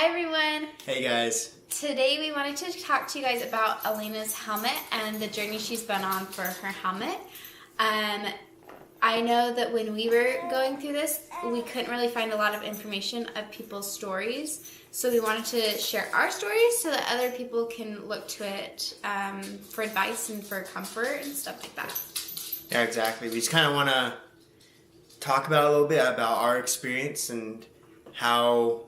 Hi everyone! Hey guys. Today we wanted to talk to you guys about Elena's helmet and the journey she's been on for her helmet. I know that when we were going through this, we couldn't really find a lot of information of people's stories. So we wanted to share our stories so that other people can look to it for advice and for comfort and stuff like that. Yeah, exactly. We just kind of want to talk about a little bit about our experience and how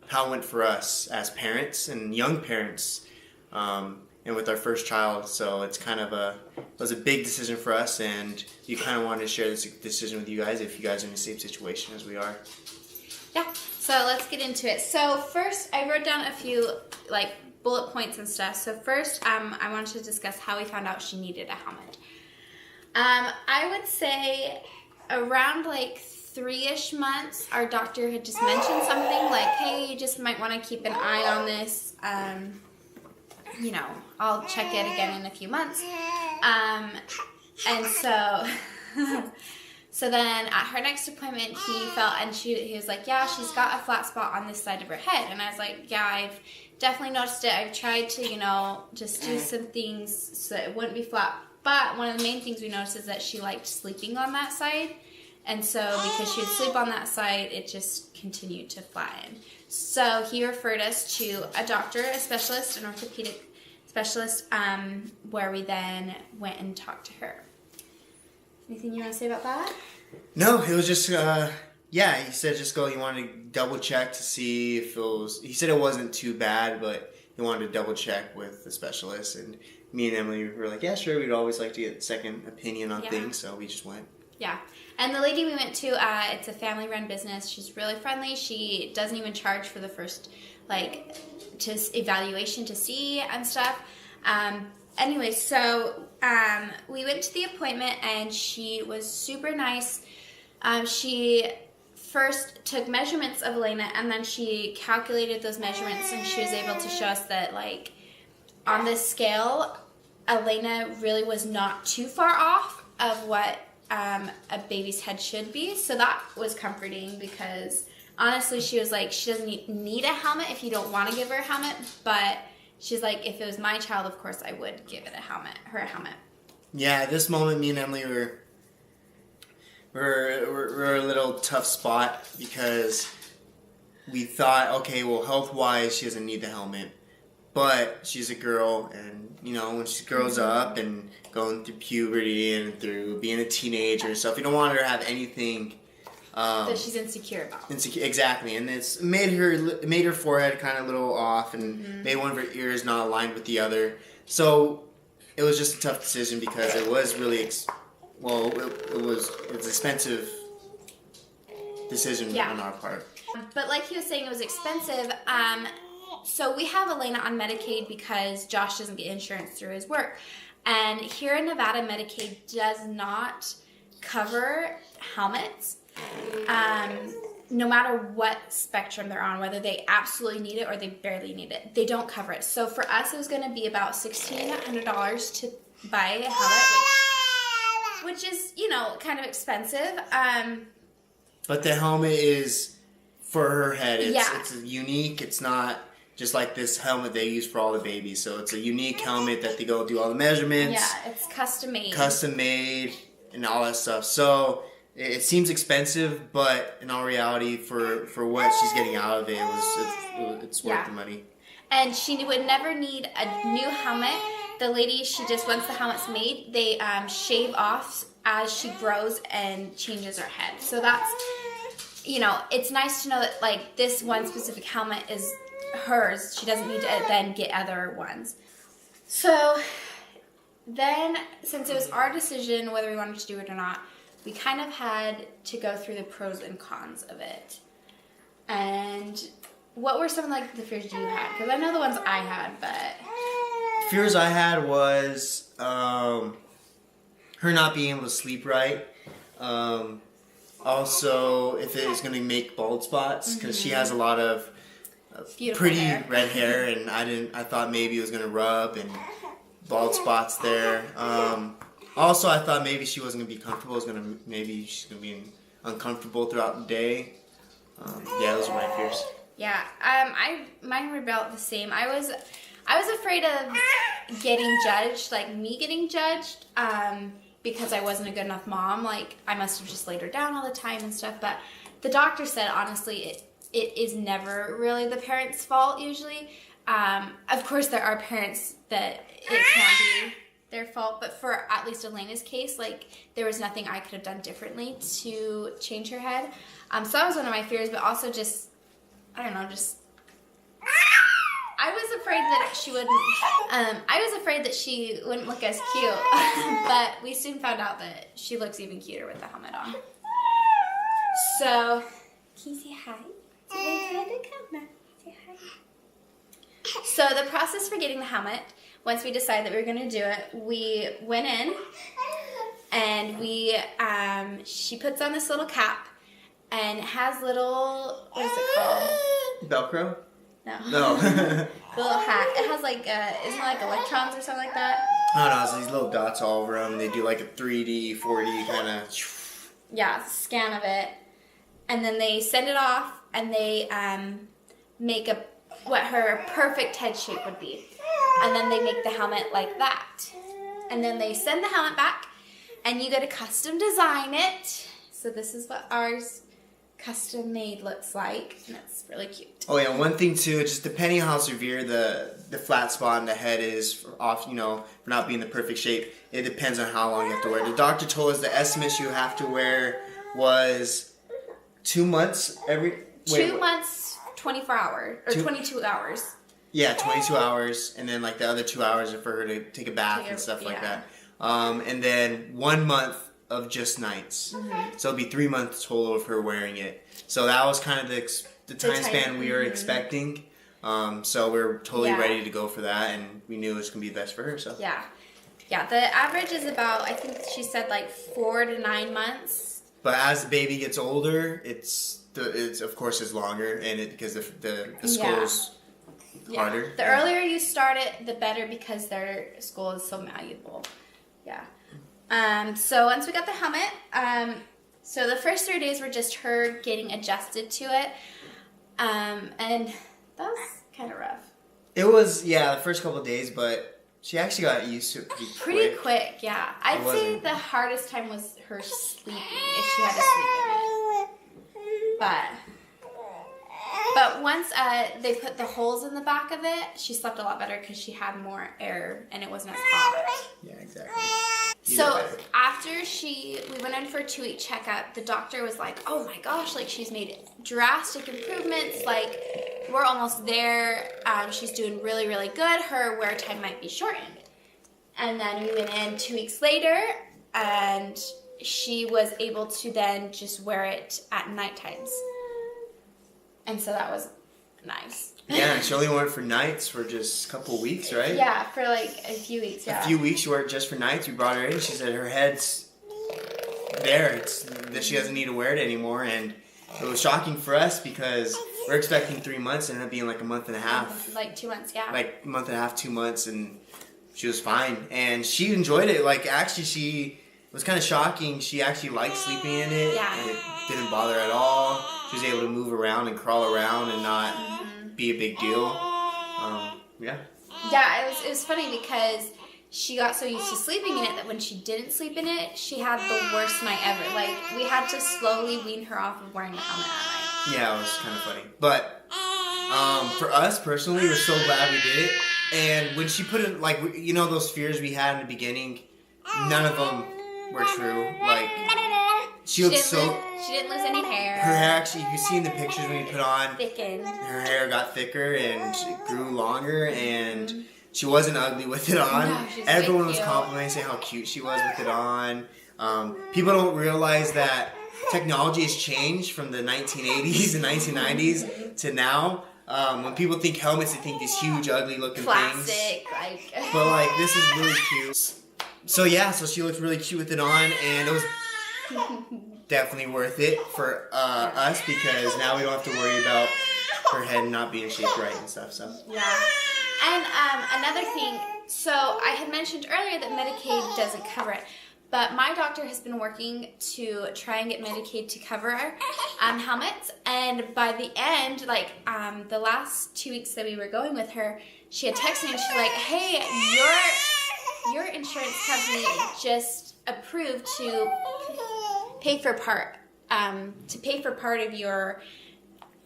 it went for us as parents and young parents, and with our first child. So it's kind of it was a big decision for us, and we kind of wanted to share this decision with you guys if you guys are in the same situation as we are. Yeah, so let's get into it. So first, I wrote down a few bullet points and stuff. So first, I wanted to discuss how we found out she needed a helmet. I would say around 3-ish months, our doctor had just mentioned something like, hey, you just might want to keep an eye on this. I'll check it again in a few months. And so, so then at her next appointment, he was like, yeah, she's got a flat spot on this side of her head. And I was like, yeah, I've definitely noticed it. I've tried to, just do some things so that it wouldn't be flat. But one of the main things we noticed is that she liked sleeping on that side. And so because she would sleep on that side, it just continued to flatten. So he referred us to a doctor, a specialist, an orthopedic specialist, where we then went and talked to her. Anything you want to say about that? No, it was just, he said just go, he wanted to double check to see if it was, he said it wasn't too bad, but he wanted to double check with the specialist. And me and Emily were like, yeah, sure, we'd always like to get a second opinion on things, so we just went. Yeah. And the lady we went to, it's a family-run business. She's really friendly. She doesn't even charge for the first, evaluation to see and stuff. Anyway, so we went to the appointment, and she was super nice. She first took measurements of Elena, and then she calculated those measurements, and she was able to show us that, on this scale, Elena really was not too far off of what a baby's head should be. So that was comforting because honestly she was like, she doesn't need a helmet if you don't want to give her a helmet, but she's like, if it was my child, of course I would give her a helmet. Yeah, at this moment me and Emily we're a little tough spot because we thought, okay, well, health wise she doesn't need the helmet, but she's a girl, and when she grows up and going through puberty and through being a teenager and stuff, you don't want her to have anything that she's insecure about. Exactly, and it's made her forehead kind of a little off, and made one of her ears not aligned with the other. So it was just a tough decision because it was really it was expensive decision on our part. But like he was saying, it was expensive. So we have Elena on Medicaid because Josh doesn't get insurance through his work. And here in Nevada, Medicaid does not cover helmets, no matter what spectrum they're on, whether they absolutely need it or they barely need it. They don't cover it. So for us, it was going to be about $1,600 to buy a helmet, which is, kind of expensive. But the helmet is for her head. It's unique. It's not just like this helmet they use for all the babies. So it's a unique helmet that they go do all the measurements. Yeah, it's custom made. Custom made and all that stuff. So it seems expensive, but in all reality, for what she's getting out of it, it's worth the money. And she would never need a new helmet. The lady, once the helmet's made, they shave off as she grows and changes her head. So that's, it's nice to know that this one specific helmet is hers. She doesn't need to then get other ones. So then, since it was our decision whether we wanted to do it or not, we kind of had to go through the pros and cons of it. And what were some of the fears you had? Because I know the ones I had, but fears I had was her not being able to sleep right. Also, if it was going to make bald spots, because she has a lot of pretty red hair, and I thought maybe it was gonna rub and bald spots there. Also, I thought maybe she wasn't gonna be comfortable. Maybe she's gonna be uncomfortable throughout the day. Those are my fears. Yeah. Mine were about the same. I was afraid of getting judged, like me getting judged, because I wasn't a good enough mom. Like, I must have just laid her down all the time and stuff. But the doctor said, honestly, it is never really the parents' fault usually. Of course, there are parents that it can be their fault, but for at least Elena's case, like, there was nothing I could have done differently to change her head. So that was one of my fears, but also just, I don't know, just, I was afraid that she wouldn't look as cute, but we soon found out that she looks even cuter with the helmet on. So, can you say hi? Say hi to the camera. Say hi. So the process for getting the helmet, once we decided that we were going to do it, we went in and she puts on this little cap and it has little, what is it called? Velcro? No. The little hat. It has like, isn't it like electrons or something like that? I don't know, it's these little dots all over them. They do like a 3D, 4D kind of. Yeah, scan of it. And then they send it off and they make what her perfect head shape would be. And then they make the helmet like that. And then they send the helmet back and you get to custom design it. So this is what ours custom made looks like. And it's really cute. Oh yeah, one thing too, just depending on how severe the flat spot on the head is for not being the perfect shape, it depends on how long you have to wear it. The doctor told us the estimate you have to wear was 2 months 2 months, 24 hours, or 22 hours. Yeah, 22 hours, and then like the other 2 hours are for her to take a bath and stuff like that. And then 1 month of just nights. Mm-hmm. So it'll be 3 months total of her wearing it. So that was kind of the time span we were expecting. So we're totally ready to go for that, and we knew it was going to be best for her. So yeah, the average is about, I think she said like 4 to 9 months. But as the baby gets older, it's of course is longer, and because the school's harder. The earlier you start it, the better, because their school is so malleable. Yeah. So once we got the helmet, so the first 3 days were just her getting adjusted to it, and that was kind of rough. It was, the first couple of days, but she actually got used to it pretty quick. Yeah. I'd say the hardest time was her sleeping, if she had to sleep in it. But once they put the holes in the back of it, she slept a lot better because she had more air and it wasn't as hot. Yeah, exactly. So after we went in for a 2-week checkup, the doctor was like, oh my gosh, like she's made drastic improvements. Like we're almost there. She's doing really, really good. Her wear time might be shortened. And then we went in 2 weeks later and she was able to then just wear it at night times. And so that was nice. Yeah, and she only wore it for nights for just a couple of weeks, right? Yeah, for like a few weeks, A few weeks, she wore it just for nights. We brought her in. She said her head's there. That she doesn't need to wear it anymore. And it was shocking for us because we're expecting 3 months and it ended up being like a month and a half. Like 2 months, yeah. Like a month and a half, 2 months, and she was fine. And she enjoyed it. Like, actually, it was kind of shocking. She actually liked sleeping in it. Yeah. And it didn't bother her at all. She was able to move around and crawl around and not be a big deal. Yeah, it was funny because she got so used to sleeping in it that when she didn't sleep in it, she had the worst night ever. Like, we had to slowly wean her off of wearing the helmet at night. Yeah, it was kind of funny. But for us personally, we're so glad we did it. And when she put it, like, those fears we had in the beginning, none of them were true. Like, she didn't lose any hair. Her hair actually, you see in the pictures when you put on, thickened. Her hair got thicker and it grew longer, and she wasn't ugly with it on. No, everyone was complimenting, saying how cute she was with it on. People don't realize that technology has changed from the 1980s and 1990s to now. When people think helmets, they think these huge, ugly looking things. But like, this is really cute. So she looked really cute with it on, and it was definitely worth it for us, because now we don't have to worry about her head not being shaped right and stuff. So and another thing, so I had mentioned earlier that Medicaid doesn't cover it, But my doctor has been working to try and get Medicaid to cover helmets. And by the end, like the last 2 weeks that we were going with her, she had texted me and she's like, hey, your insurance company just approved to pay for part of your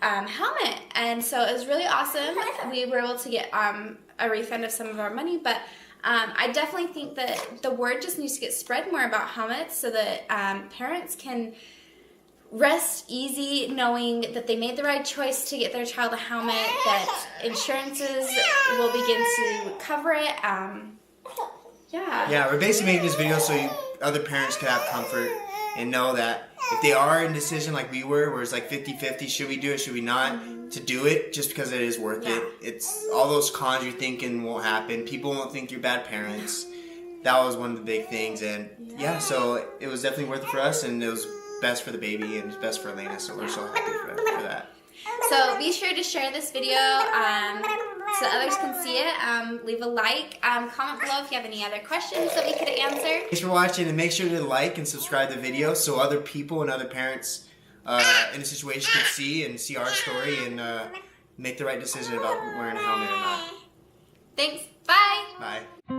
helmet. And so it was really awesome. We were able to get a refund of some of our money, but I definitely think that the word just needs to get spread more about helmets so that parents can rest easy knowing that they made the right choice to get their child a helmet, that insurances will begin to cover it. Yeah, we're basically making this video so other parents can have comfort and know that if they are in decision like we were, where it's like 50-50, should we do it, should we not, to do it just because it is worth it. It's all those cons you're thinking won't happen. People won't think you're bad parents. That was one of the big things. And so it was definitely worth it for us, and it was best for the baby and it's best for Elena, so we're so happy for that. So be sure to share this video so others can see it. Leave a like. Comment below if you have any other questions that we could answer. Thanks for watching, and make sure to like and subscribe to the video so other people and other parents in a situation can see our story and make the right decision about wearing a helmet or not. Thanks. Bye. Bye.